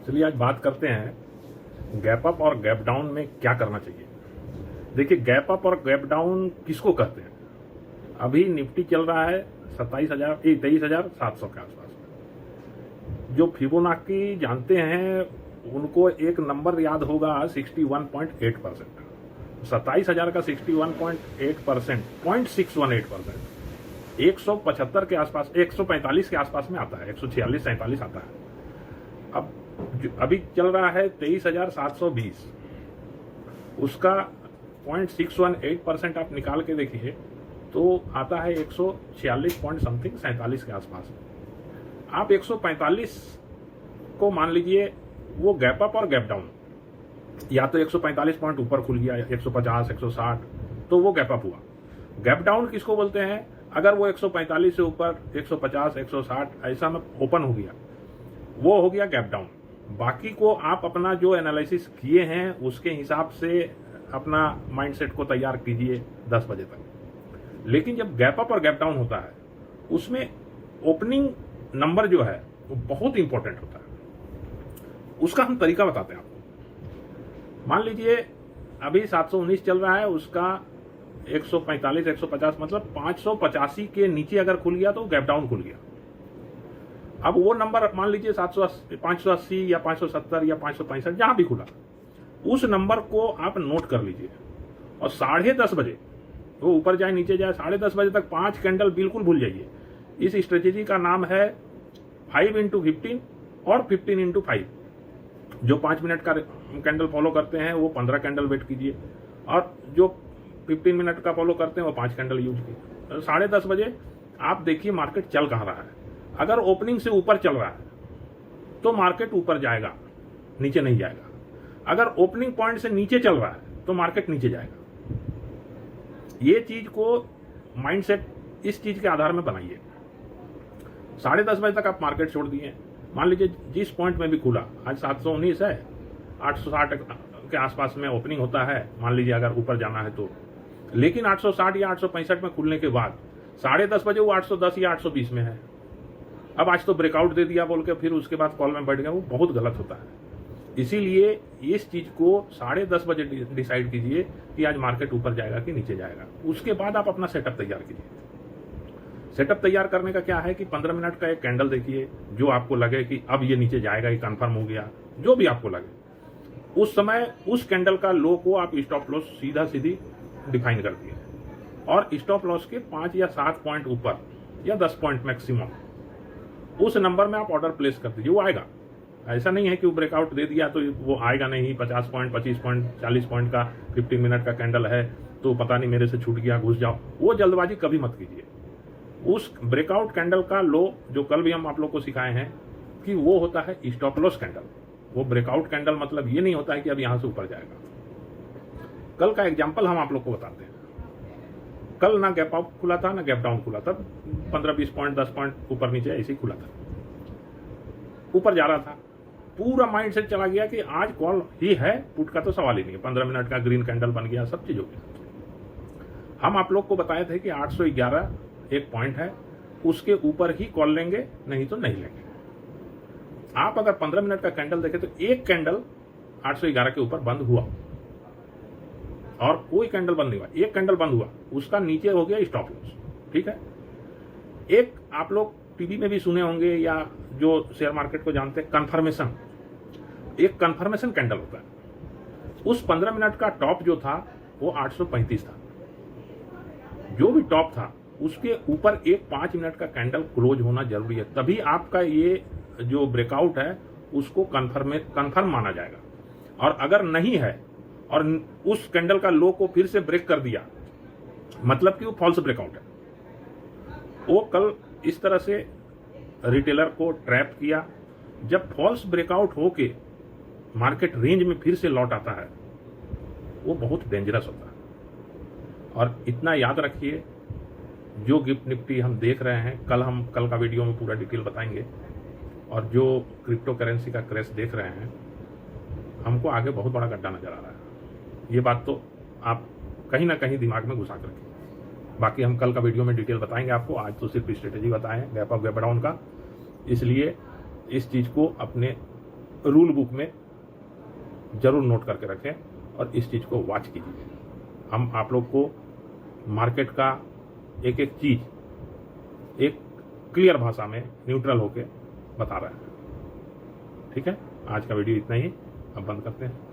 चलिए आज बात करते हैं गैप अप और गैप डाउन में क्या करना चाहिए। देखिए, गैप अप और गैप डाउन किसको कहते हैं। अभी निफ्टी चल रहा है 23,700 के आसपास। जो फिबोनाची जानते हैं उनको एक नंबर याद होगा 61.8%। 27,000 का 61.8%, 0.618%, 175 के आसपास, 145 के आसपास में आता है, 146-47 आता है। अब अभी चल रहा है 23,720, उसका 0.618% आप निकाल के देखिए तो आता है 146 पॉइंट समथिंग 47 के आसपास। आप 145 को मान लीजिए वो गैप अप और गैप डाउन, या तो 145 पॉइंट ऊपर खुल गया, 150, 160, तो वो गैप अप हुआ। गैप डाउन किसको बोलते हैं? अगर वो 145 से ऊपर 150, 160 ऐसा में ओपन हो गया, वो हो गया गैप डाउन। बाकी को आप अपना जो एनालिसिस किए हैं उसके हिसाब से अपना माइंडसेट को तैयार कीजिए 10 बजे तक। लेकिन जब गैप अप और गैप डाउन होता है उसमें ओपनिंग नंबर जो है वो बहुत इंपॉर्टेंट होता है। उसका हम तरीका बताते हैं आपको। मान लीजिए अभी 719 चल रहा है, उसका 145, 150 मतलब 585 के नीचे अगर खुल गया तो गैप डाउन खुल गया। अब वो नंबर मान लीजिए 580 या 570 या 565 जहां भी खुला, उस नंबर को आप नोट कर लीजिए और 10:30 बजे वो ऊपर जाए नीचे जाए, 10:30 बजे तक 5 कैंडल बिल्कुल भूल जाइए। इस स्ट्रेटेजी का नाम है 5x15 और 15x5। जो 5 मिनट का कैंडल फॉलो करते हैं वो 15 कैंडल वेट कीजिए, और जो 15 मिनट का फॉलो करते हैं वो 5 कैंडल यूज कीजिए। 10:30 बजे आप देखिए मार्केट चल कहाँ रहा है। अगर ओपनिंग से ऊपर चल रहा है तो मार्केट ऊपर जाएगा, नीचे नहीं जाएगा। अगर ओपनिंग पॉइंट से नीचे चल रहा है तो मार्केट नीचे जाएगा। ये चीज को माइंडसेट इस चीज के आधार में बनाइए। 10:30 बजे तक आप मार्केट छोड़ दिए, मान लीजिए जिस पॉइंट में भी खुला, आज 719 है, 860 के आसपास में ओपनिंग होता है मान लीजिए अगर ऊपर जाना है तो। लेकिन 860 या 865 में खुलने के बाद 10:30 बजे वो 810 या 820 में है। अब आज तो ब्रेकआउट दे दिया बोल के फिर उसके बाद कॉल में बैठ गया, वो बहुत गलत होता है। इसीलिए इस चीज को 10:30 बजे डिसाइड कीजिए कि आज मार्केट ऊपर जाएगा कि नीचे जाएगा। उसके बाद आप अपना सेटअप तैयार कीजिए। सेटअप तैयार करने का क्या है कि 15 मिनट का एक कैंडल देखिए, जो आपको लगे कि अब ये नीचे जाएगा, ये कंफर्म हो गया, जो भी आपको लगे उस समय उस कैंडल का लो को आप स्टॉप लॉस सीधा सीधी डिफाइन कर दिए, और स्टॉप लॉस के 5 या 7 पॉइंट ऊपर या 10 पॉइंट मैक्सिमम उस नंबर में आप ऑर्डर प्लेस कर दीजिए। वो आएगा, ऐसा नहीं है कि वो ब्रेकआउट दे दिया तो वो आएगा नहीं। 50 पॉइंट, 25 पॉइंट, 40 पॉइंट का 15 मिनट का कैंडल है तो पता नहीं मेरे से छूट गया, घुस जाओ, वो जल्दबाजी कभी मत कीजिए। उस ब्रेकआउट कैंडल का लो जो कल भी हम आप लोग को सिखाए हैं कि वो होता है स्टॉप लॉस कैंडल। वो ब्रेकआउट कैंडल मतलब ये नहीं होता है कि अब यहां से ऊपर जाएगा। कल का एग्जाम्पल हम आप लोग को बताते हैं। कल ना गैप अप खुला था ना गैप डाउन खुला था, 15-20 पॉइंट 10 पॉइंट ऊपर नीचे ऐसे ही खुला था, ऊपर जा रहा था। पूरा माइंड सेट चला गया कि आज कॉल ही है, पुट का तो सवाल ही नहीं है। 15 मिनट का ग्रीन कैंडल बन गया, सब चीज हो गया। हम आप लोग को बताए थे कि 811 एक पॉइंट है, उसके ऊपर ही कॉल लेंगे, नहीं तो नहीं लेंगे। आप अगर 15 मिनट का कैंडल देखें तो एक कैंडल 811 के ऊपर बंद हुआ और कोई कैंडल बंद नहीं हुआ, एक कैंडल बंद हुआ, उसका नीचे हो गया स्टॉप लॉस। ठीक है। एक आप लोग टीवी में भी सुने होंगे या जो शेयर मार्केट को जानते हैं, कंफर्मेशन। एक कंफर्मेशन कैंडल होता है। उस 15 मिनट का टॉप जो था वो 835 था। जो भी टॉप था उसके ऊपर एक 5 मिनट का कैंडल क्लोज होना जरूरी है, तभी आपका ये जो ब्रेकआउट है उसको कंफर्म माना जाएगा। और अगर नहीं है और उस कैंडल का लो को फिर से ब्रेक कर दिया, मतलब कि वो फॉल्स ब्रेकआउट है। वो कल इस तरह से रिटेलर को ट्रैप किया। जब फॉल्स ब्रेकआउट होके मार्केट रेंज में फिर से लौट आता है वो बहुत डेंजरस होता है। और इतना याद रखिए, जो गिफ्ट निफ्टी हम देख रहे हैं, कल का वीडियो में पूरा डिटेल बताएंगे, और जो क्रिप्टो करेंसी का क्रैश देख रहे हैं, हमको आगे बहुत बड़ा गड्ढा नजर आ रहा है। ये बात तो आप कहीं ना कहीं दिमाग में घुसा कर रखिए। बाकी हम कल का वीडियो में डिटेल बताएंगे आपको। आज तो सिर्फ स्ट्रेटेजी बताएं गैप अप गैप डाउन का, इसलिए इस चीज को अपने रूल बुक में जरूर नोट करके रखें और इस चीज को वॉच कीजिए। हम आप लोग को मार्केट का एक एक चीज एक क्लियर भाषा में न्यूट्रल होके बता रहे हैं। ठीक है, आज का वीडियो इतना ही, अब बंद करते हैं।